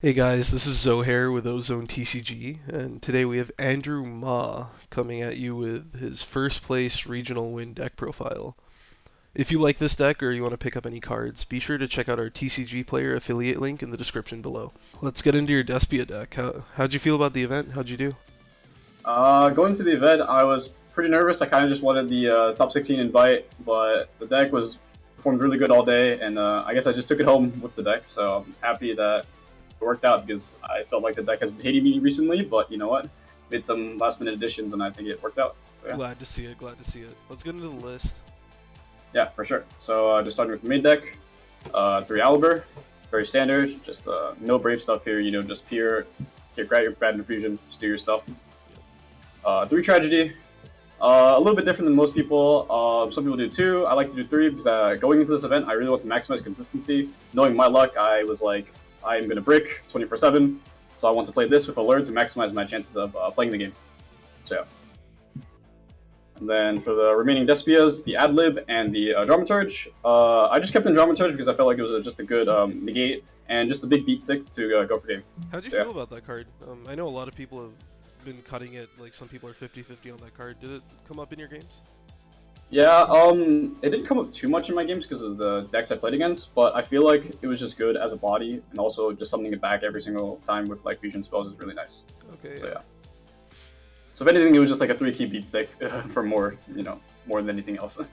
Hey guys, this is Zohair with OzoneTCG, and today we have Andrew Ma coming at you with his first place regional win deck profile. If you like this deck or you want to pick up any cards, be sure to check out our TCG player affiliate link in the description below. Let's get into your Despia deck. How'd you feel about the event? How'd you do? Going to the event, I was pretty nervous. I kind of just wanted the top 16 invite, but the deck was performed really good all day, and I guess I just took it home with the deck. So I'm happy that it worked out because I felt like the deck has been hating me recently. But you know what? Made some last minute additions, and I think it worked out. So yeah, Glad to see it, glad to see it. Let's get into the list. yeah, for sure. So just starting with the main deck, 3 Aliber, very standard. Just no brave stuff here. You know, just pure, grab your Branded Infusion, just do your stuff. 3 Tragedy, a little bit different than most people. Some people do 2. I like to do 3 because going into this event, I really want to maximize consistency. Knowing my luck, I was like, I'm going to brick 24/7, so I want to play this with Alert to maximize my chances of playing the game. So yeah. And then for the remaining Despias, the Adlib and the Dramaturge, I just kept in Dramaturge because I felt like it was just a good negate and just a big beat stick to go for game. How'd you So yeah. feel about that card? I know a lot of people have been cutting it, like some people are 50-50 on that card. Did it come up in your games? Yeah, it didn't come up too much in my games because of the decks I played against, but I feel like it was just good as a body, and also just something to back every single time with like fusion spells is really nice. Okay, So yeah. yeah. So if anything, it was just like a 3-key beat stick for more, more than anything else. But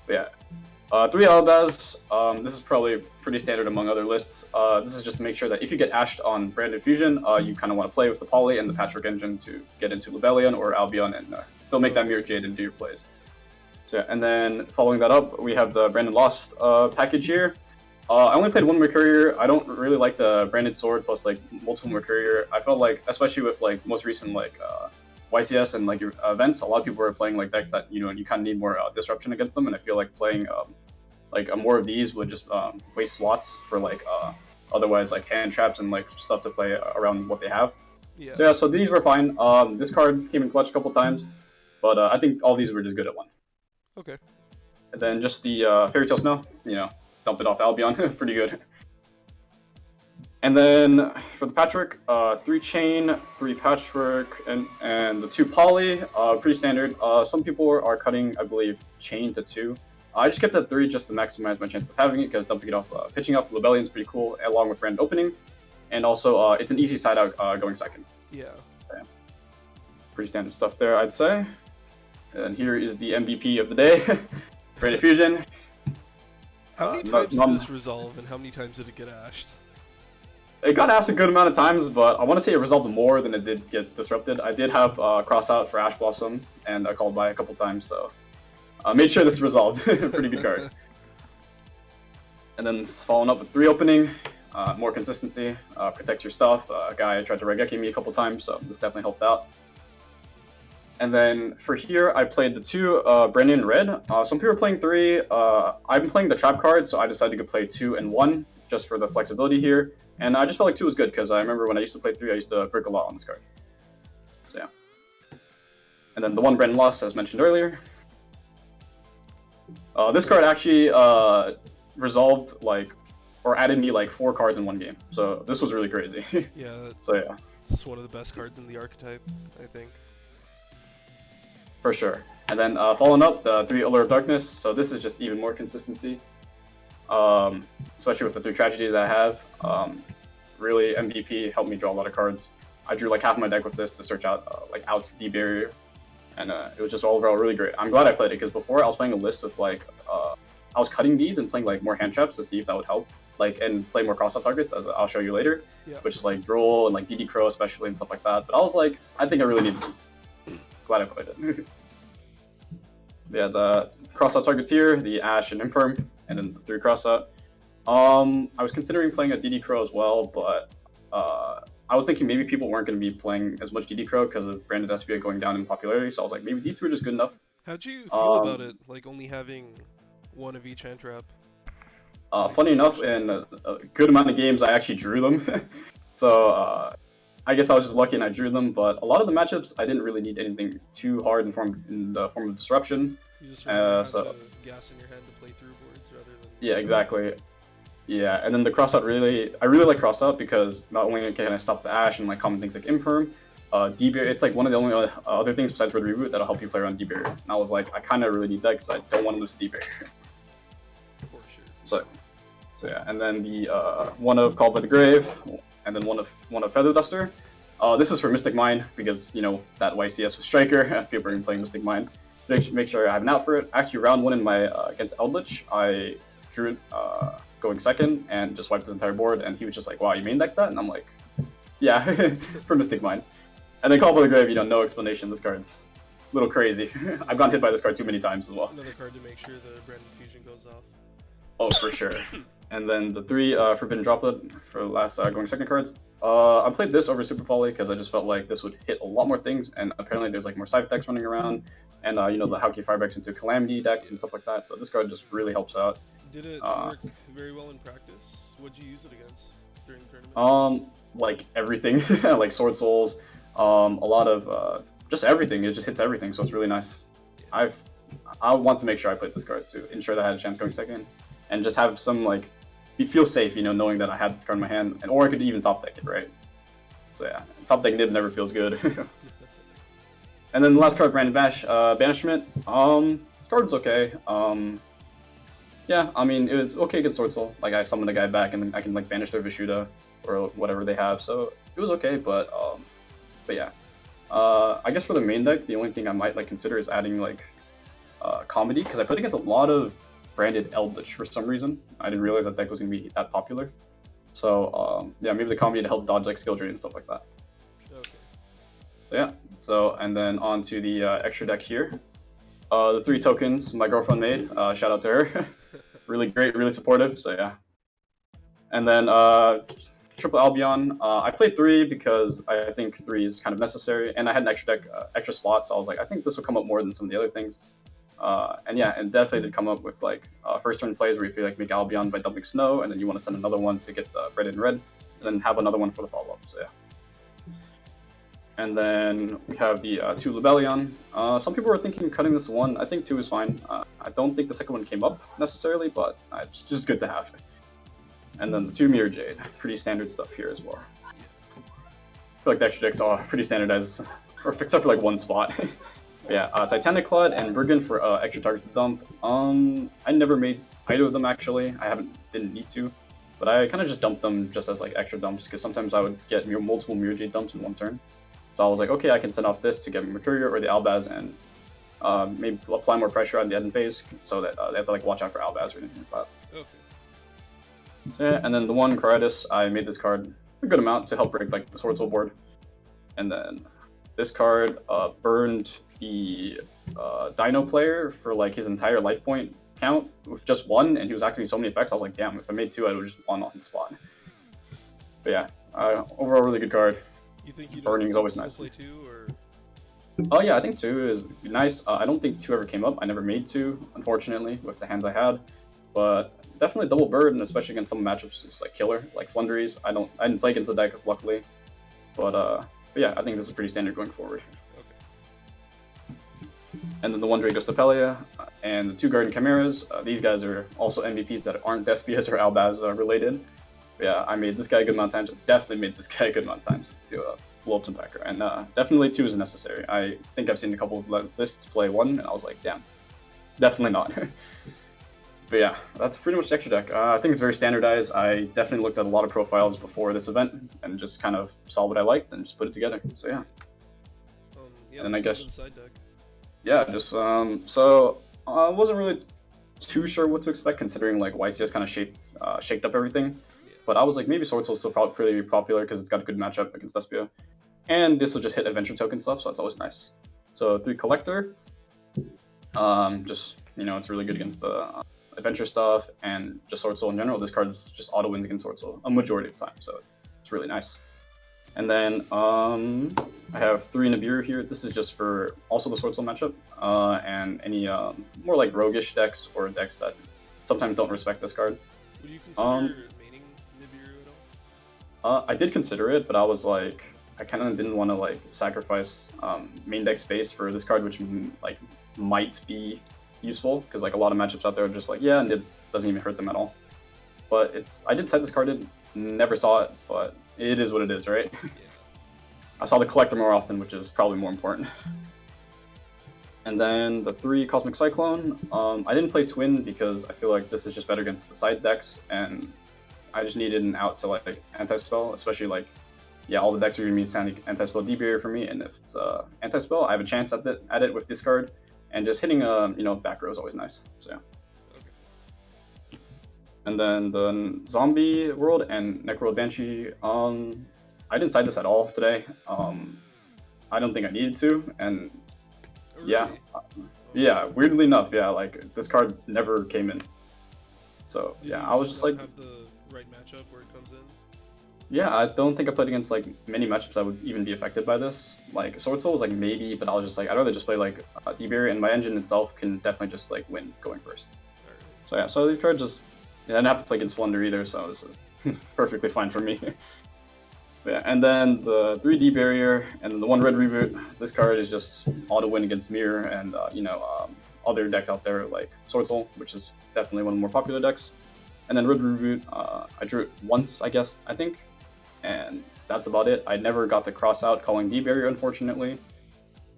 yeah. 3 Alabaz, this is probably pretty standard among other lists. This is just to make sure that if you get ashed on Branded Fusion, you kind of want to play with the Poly and the Patchwork Engine to get into Lebellion or Albion and still make that Mirror Jade and do your plays. So, and then following that up, we have the Branded Lost package here. I only played 1 Mercourier. I don't really like the Branded Sword plus like multiple Mercourier. I felt like, especially with like most recent like YCS and like your events, a lot of people are playing like decks that you kind of need more disruption against them, and I feel like playing like more of these would just waste slots for like otherwise like hand traps and like stuff to play around what they have. Yeah. So yeah, so these were fine. This card came in clutch a couple times, but I think all these were just good at one. Okay. And then just the Fairy Tale Snow, dump it off Albion, pretty good. And then for the Patchwork, 3 Chain, 3 Patchwork, and the 2 Poly, pretty standard. Some people are cutting, I believe, Chain to 2. I just kept it at 3 just to maximize my chance of having it, because dumping it off, pitching off Lebellion is pretty cool, along with Branded Opening. And also, it's an easy side out going second. Yeah. Pretty standard stuff there, I'd say. And here is the MVP of the day, Branded Fusion. How many times did this resolve, and how many times did it get ashed? It got asked a good amount of times, but I want to say it resolved more than it did get disrupted. I did have cross out for Ash Blossom and called by a couple times, so I made sure this resolved. Pretty good card. And then following up with 3 Opening, more consistency, protect your stuff. A guy tried to Regeki me a couple times, so this definitely helped out. And then for here, I played the 2 Brandon Red. Some people are playing 3. I've been playing the Trap card, so I decided to play 2 and 1 just for the flexibility here. And I just felt like 2 was good because I remember when I used to play 3, I used to brick a lot on this card. So yeah. And then the 1 Brandon Lost, as mentioned earlier. This card actually resolved or added me like 4 cards in 1 game. So this was really crazy. Yeah. So yeah. It's one of the best cards in the archetype, I think. For sure. And then following up, the 3 Allure of Darkness. So this is just even more consistency. Especially with the 3 Tragedy that I have. Really, MVP helped me draw a lot of cards. I drew like half my deck with this to search out out D barrier, and it was just overall really great. I'm glad I played it because before I was playing a list with I was cutting these and playing like more hand traps to see if that would help, and play more cross-out targets, as I'll show you later. Yeah. Which is like Droll and like DD Crow especially and stuff like that. But I was like, I think I really need this. Glad I played it. Yeah, the cross-out targets here, the Ash and Imperm, and then the 3 cross-out. I was considering playing a DD Crow as well, but I was thinking maybe people weren't going to be playing as much DD Crow because of Branded Despia going down in popularity, so I was like, maybe these 2 are just good enough. How'd you feel about it, like only having 1 of each hand trap? Funny enough, in a good amount of games, I actually drew them. So I guess I was just lucky and I drew them, but a lot of the matchups, I didn't really need anything too hard in the form of disruption. You just have so gas in your hand to play through boards rather than... yeah, exactly. Yeah, and then the crossout I really like crossout because not only can I stop the Ash and like common things like Imperm, D-Barrier, it's like one of the only other things besides Red Reboot that'll help you play around D-Barrier. And I was like, I kind of really need that because I don't want to lose D-Barrier. For sure. So yeah, and then the one of Called by the Grave, and then one of Feather Duster. This is for Mystic Mine because you know that YCS with Striker. People are playing Mystic Mine. Make sure I have an out for it. Actually, round one in my against Eldritch, I drew it going second and just wiped his entire board. And he was just like, "Wow, you main deck that?" And I'm like, "Yeah, for Mystic Mine." And then Call by the Grave, you know, no explanation. This card's a little crazy. I've gotten hit by this card too many times as well. Another card to make sure the Branded Fusion goes off. Oh, for sure. And then the 3 Forbidden Droplet for the last going second cards. I played this over Super Poly because I just felt like this would hit a lot more things, and apparently there's like more side decks running around, and you know the Hauki Firebacks into Calamity decks and stuff like that. So this card just really helps out. Did it work very well in practice? What'd you use it against during the tournament? Like everything, like Sword Souls, a lot of just everything. It just hits everything, so it's really nice. I want to make sure I played this card to ensure that I had a chance going second, and just have some like feel safe, you know, knowing that I had this card in my hand, and or I could even top deck it, right? So yeah, top deck Nib never feels good. And then the last card, Branded Banishment. This card's okay. Yeah, I mean, it was okay against Sword Soul. Like, I summoned a guy back, and I can, like, banish their Vishuda, or whatever they have, so it was okay, but yeah. I guess for the main deck, the only thing I might, like, consider is adding, like, Comedy, because I played against a lot of Branded Eldritch for some reason. I didn't realize that deck was going to be that popular. So, yeah, maybe the Comedy to help dodge, like, skill drain and stuff like that. Okay. So, yeah. So, and then on to the extra deck here. The 3 tokens my girlfriend made. Shout out to her. Really great, really supportive. So yeah. And then Triple Albion. I played 3 because I think 3 is kind of necessary, and I had an extra deck, extra spot. So I was like, I think this will come up more than some of the other things. And yeah, it definitely did come up with like first turn plays where you feel like make Albion by dumping Snow, and then you want to send another one to get the red and red, and then have another one for the follow up. So yeah. And then we have the 2 Lebellion. Some people were thinking cutting this 1. I think 2 is fine. I don't think the second one came up necessarily, but it's just good to have. And then the 2 Mirror Jade. Pretty standard stuff here as well. I feel like the extra decks are pretty standardized, or except for like one spot. Yeah, Titanic Clad and Brigand for extra targets to dump. I never made either of them actually. Didn't need to, but I kind of just dumped them just as like extra dumps because sometimes I would get multiple Mirror Jade dumps in one turn. So I was like, okay, I can send off this to get Mercurial or the Albaz and maybe apply more pressure on the end phase so that they have to like watch out for Albaz or anything like that. Okay. So, yeah, and then the 1 Caritas, I made this card a good amount to help break like the Sword Soul board. And then this card burned the Dino player for like his entire life point count with just 1, and he was activating so many effects. I was like, damn, if I made 2, I would have just won on the spot. But yeah, overall really good card. You think you Burning is always nice. Play 2, or? Oh yeah, I think 2 is nice. I don't think 2 ever came up. I never made 2, unfortunately, with the hands I had. But definitely double bird, and especially against some matchups, it's like killer, like Flunderies. I didn't play against the deck, luckily. But yeah, I think this is pretty standard going forward. Okay. And then the 1 Dragostapelia and the 2 Garden Chimeras. These guys are also MVPs that aren't Despias or Albaz related. Yeah, I made this guy a good amount of times. Definitely made this guy a good amount of times to blow up some Packer. And definitely 2 is necessary. I think I've seen a couple of lists play 1, and I was like, damn, definitely not. But yeah, that's pretty much the extra deck. I think it's very standardized. I definitely looked at a lot of profiles before this event and just kind of saw what I liked and just put it together. So yeah. Yeah, and I guess the side deck. Yeah, just so I wasn't really too sure what to expect considering like YCS kind of shaked up everything. But I was like, maybe Sword Soul's still probably pretty popular because it's got a good matchup against Despia. And this will just hit adventure token stuff, so that's always nice. So 3 Collector. Just, you know, it's really good against the adventure stuff and just Sword Soul in general. This card just auto wins against Sword Soul a majority of the time, so it's really nice. And then I have 3 Nibiru here. This is just for also the Sword Soul matchup and any more like roguish decks or decks that sometimes don't respect this card. Would you consider maining Nibiru at all? I did consider it, but I was like, I kind of didn't want to like sacrifice main deck space for this card, which like might be useful because like a lot of matchups out there are just like, yeah, and it doesn't even hurt them at all. but I did set this card in, never saw it, but it is what it is, right? Yeah. I saw the collector more often, which is probably more important. And then the 3 Cosmic Cyclone. I didn't play Twin because I feel like this is just better against the side decks, and I just needed an out to like anti-spell, especially like, yeah, all the decks are going to be standing anti-spell D barrier for me, and if it's anti-spell, I have a chance at it with discard, and just hitting back row is always nice. So yeah. Okay. And then the Zombie World and Necroworld Banshee. I didn't side this at all today. I don't think I needed to, and Oh, yeah, really? yeah. Weirdly enough, yeah, like this card never came in. So Did yeah, you I was just not like, have the right matchup where it comes in? yeah, I don't think I played against like many matchups that would even be affected by this. Like Sword Soul was like maybe, but I was just like, I'd rather just play like D-Barrier, and my engine itself can definitely just like win going first. Alright. So yeah, so these cards just, I didn't have to play against Flunder either, so this is perfectly fine for me. Yeah, and then the 3D barrier and then the 1 red reboot. This card is just auto win against Mirror and other decks out there like Sword Soul, which is definitely one of the more popular decks. And then red reboot, I drew it once, I think, and that's about it. I never got to cross out calling D barrier, unfortunately,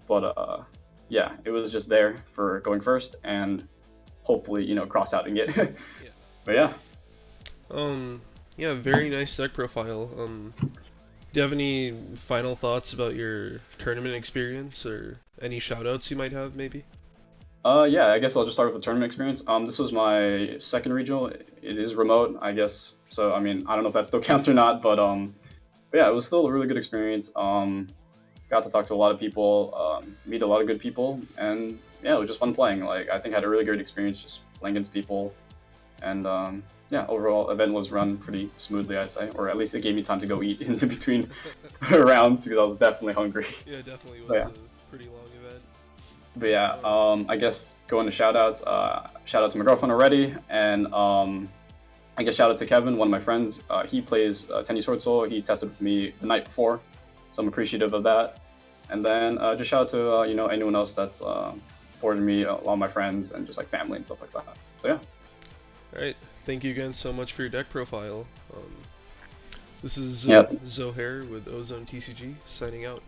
but yeah, it was just there for going first and hopefully cross out and get. Yeah. But yeah. Yeah, very nice deck profile. Do you have any final thoughts about your tournament experience or any shoutouts you might have, maybe? Yeah, I guess I'll just start with the tournament experience. This was my second regional. It is remote, I guess. So I mean, I don't know if that still counts or not, but yeah, it was still a really good experience. Got to talk to a lot of people, meet a lot of good people, and yeah, it was just fun playing. Like I think I had a really great experience just playing against people, and yeah, overall event was run pretty smoothly, I'd say, or at least it gave me time to go eat in between rounds because I was definitely hungry. Yeah, it definitely But was yeah. a pretty long event. But yeah, I guess going to shoutouts. Shout out to my girlfriend already, and I guess shout out to Kevin, one of my friends. He plays Tenny Sword Soul. He tested with me the night before, so I'm appreciative of that. And then just shout out to anyone else that's supported me, a lot of my friends, and just like family and stuff like that. So yeah. Alright, thank you again so much for your deck profile. This is Yep. Zohair with OzoneTCG signing out.